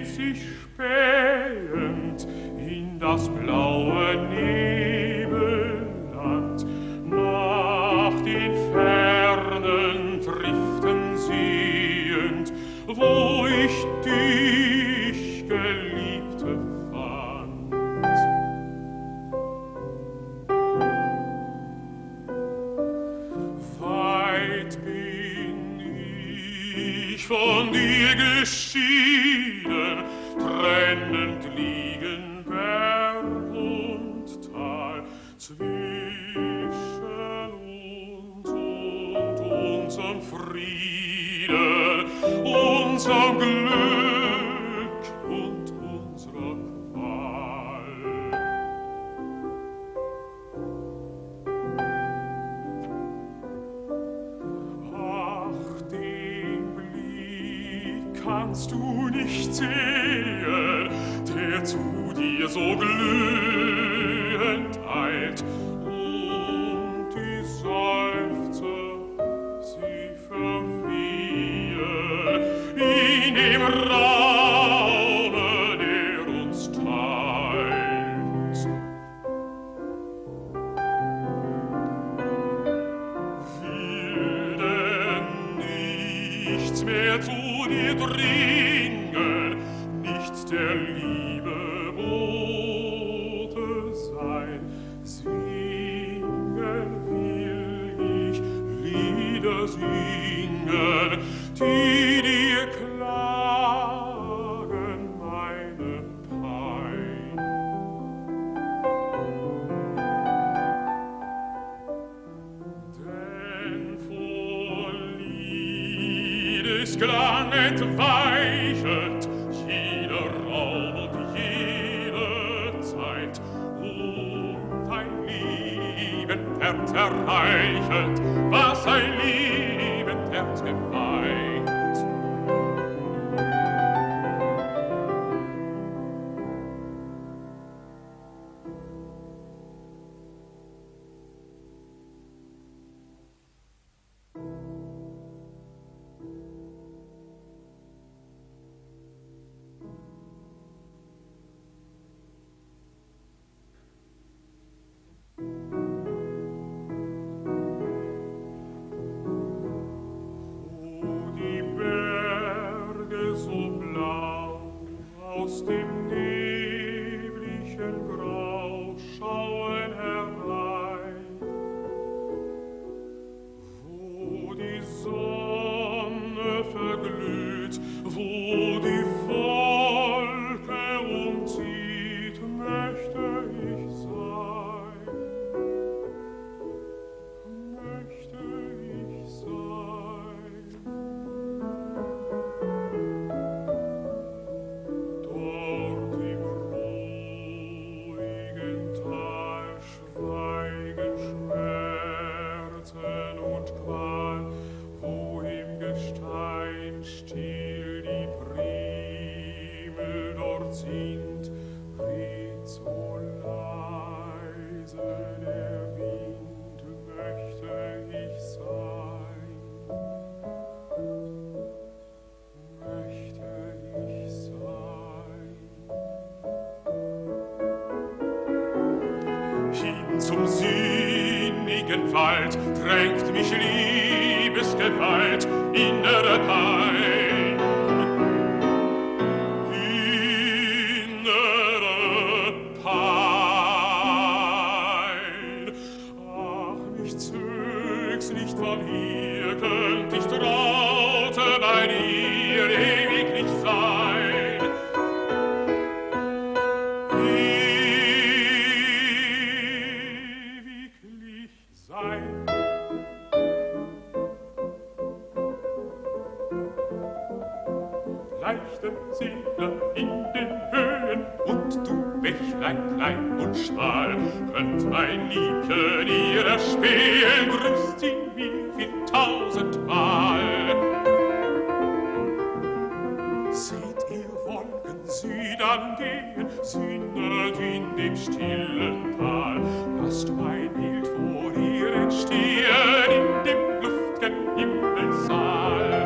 sieht sich spähend in das blaue Nebelland, nach den fernen Driften sehend, wo ich dich, Geliebte, fand. Weit bin ich von dir geschieden, trennend liegen Berg und Tal, zwischen uns und unserem Frieden, unserem Glück und unserer Qual. Ach, den Blick kannst du nicht sehen, der zu dir so glühend eilt, und die Seufzer, sie verwehen in dem Raume, der uns teilt. Will denn nichts mehr zu dir dringen, nichts der Liebe Bote sein. Singen will ich Lieder singen, die dir klagen meine Pein. Denn vor Liedesklang entweichet jeder Raum und jede Zeit, und ein liebend Herz erreichend, was ein liebend Herz geweiht. Aus dem neblichen Grau schauen herein, wo die Sonne verglüht, wo die Wolke umzieht, möchte ich sein, möchte ich sein. Dort im ruhigen Tal schweigen Schmerzen und Qual, wo im Gestein still die Primel dort singt, weht so leise der Wind, möchte ich sein, möchte ich sein. Hin zum sinnigen Wald drängt mich Liebesgewalt, innere Pein. Innere Pein. Ach, mich zög's nicht von hier, könnt ich traute bei dir ewiglich sein. Ewiglich sein. Leichte Seele in den Höhen und du Bächlein klein und schmal, könnt mein Liebchen ihr erspähen, grüßt sie mir viel tausendmal. Seht ihr Wolken Südern gehen, sinnet in dem stillen Tal, lasst mein Bild vor ihr entstehen in dem luft'gen Himmelssaal.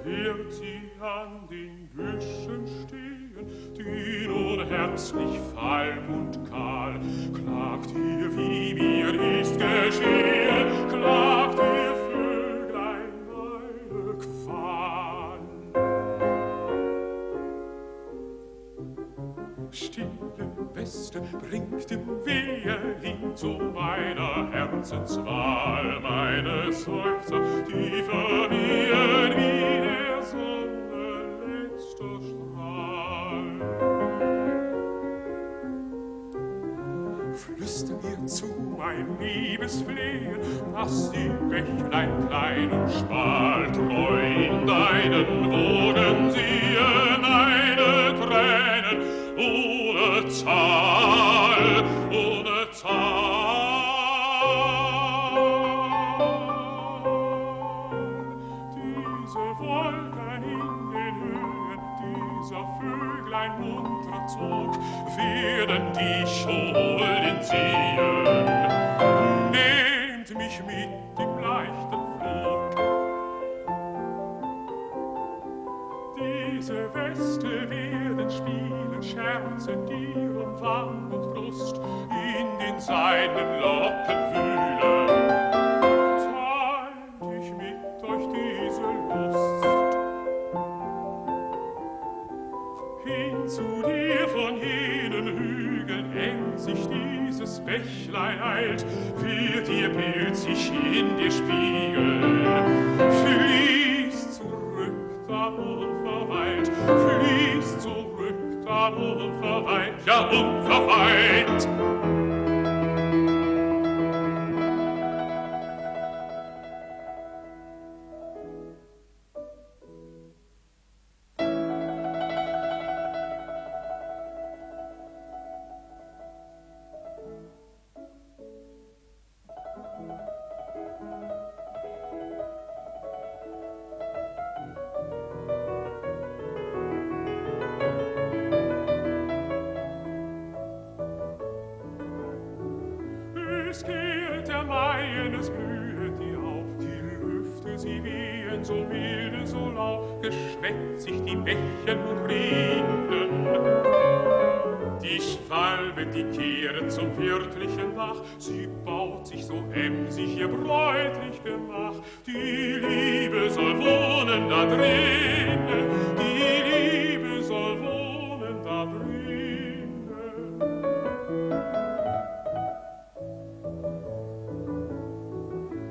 Wer sieht sie an den Büschen stehen, die nun herzlich falm und kahl. Klagt ihr, wie mir ist geschehen, klagt ihr, Vöglein, meine Qual. Stille Weste bringt im Weherlied zu meiner Herzenswahl meine Seufzer, die verwehen wie der Sonne letzter Strahl. Flüster mir zu, mein liebes Flehen, dass die Bächlein klein und schmal treu in deinen Wogen sehen meine Tränen ohne Zahl, ohne Zahl. Diese Wolken in den Höhen, dieser Vöglein munter Zug, werden dich holen sehen. Nehmt mich mit im leichten Flug. Diese Weste werden spielen, scherzen dir um Wangen und Brust, in den seidenen Locken wühlen. Teilt ich mit euch diese Lust. Hin zu dir von jenen Hügeln eng sich dieses Bächlein eilt, wird ihr Bild sich in dir spiegeln. Fließt zurück, da unverweilt, fließt zurück, da unverweilt, ja unverweilt. Es geht der Maien, es blühet die auf, die Lüfte, sie wehen so milde, so lau, geschwätzt sich die Bächen und Rinden. Die Schwalbe, die kehret zum wirtlichen Bach, sie baut sich so emsig ihr bräutlich Gemach. Die Liebe soll wohnen da drinnen, die Liebe soll wohnen da drinnen.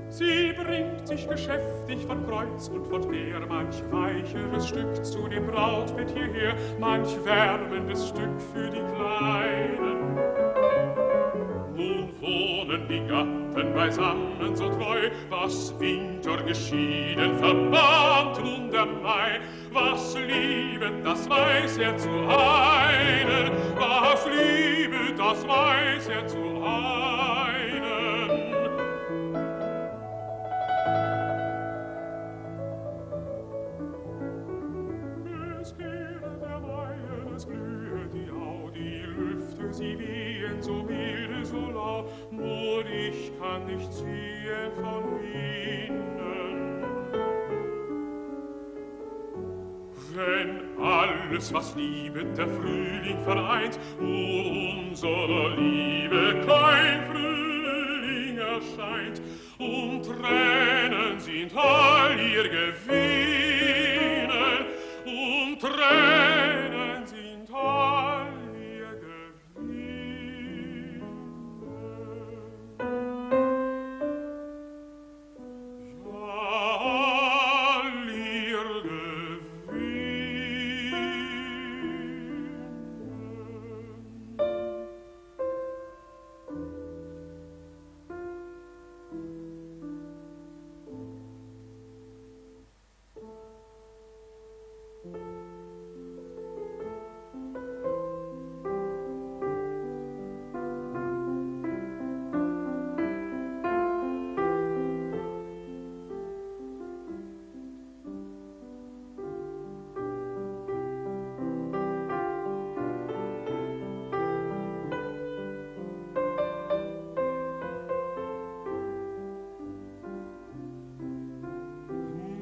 Sie bringt sich geschäftig von Kreuz und von Quer manch weicheres Stück zu dem Brautbett hierher, manch wärmendes Stück für die Kleinen. Nun wohnen die Gatten beisammen so treu, was Winter geschieden verband nun der Mai. Was liebet, das weiß er zu einen, was liebet, das weiß er zu einen. Es blühe die Au, die Lüfte, sie wehen so milde, so lau, nur ich kann nicht ziehen von ihnen. Wenn alles, was liebet, der Frühling vereint, unserer Liebe kein Frühling erscheint, und Tränen sind all ihr Gewinnen, und Tränen sind all ihr Gewinnen. Ja, all ihr Gewinnen.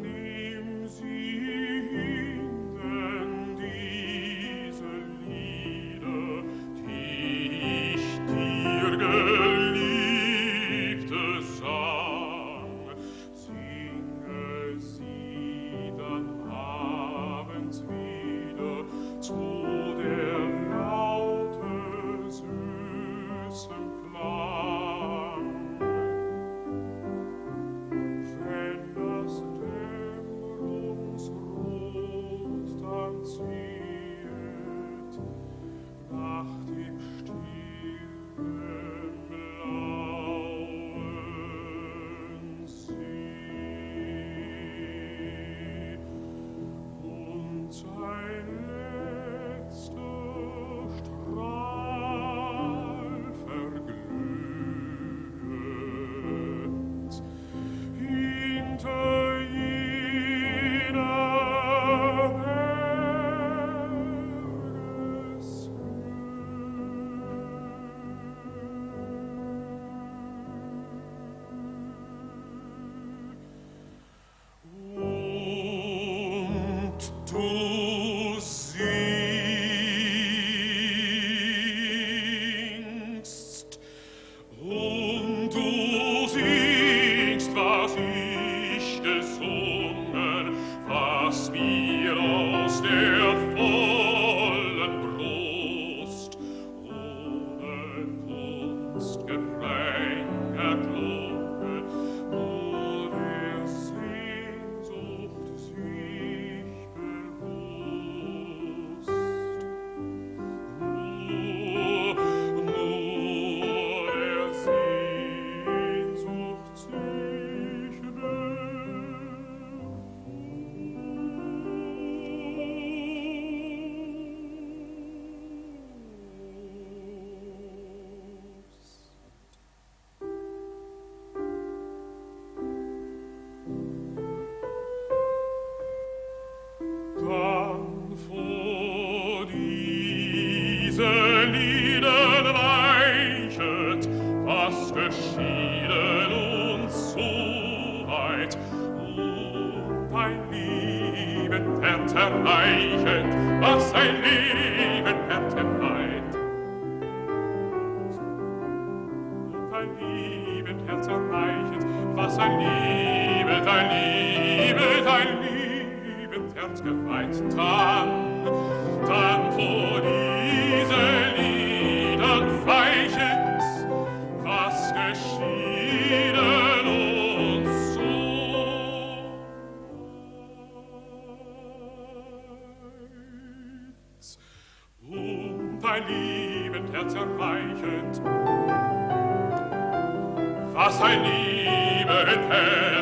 Nimm sie sein letzter Strahl verglüht. Hinter jeder Du singst, und du singst, was ich gesungen, was mir aus der vollen Brust ohne Kunst Gefäng erklungen, nur der Sehnsucht sich bewusst. Nur der Sehnsucht sich dann vor diesen Liedern weichet, was geschieden uns so weit, und ein liebend Herz erreichend, was ein liebend Herz erfreut. Und ein liebend Herz erreichend, was ein liebend Herz gefreit. Dann vor diese Liedern weichend, was geschieden uns so weit. Und ein liebend Herz erreichend, was ein liebend Herz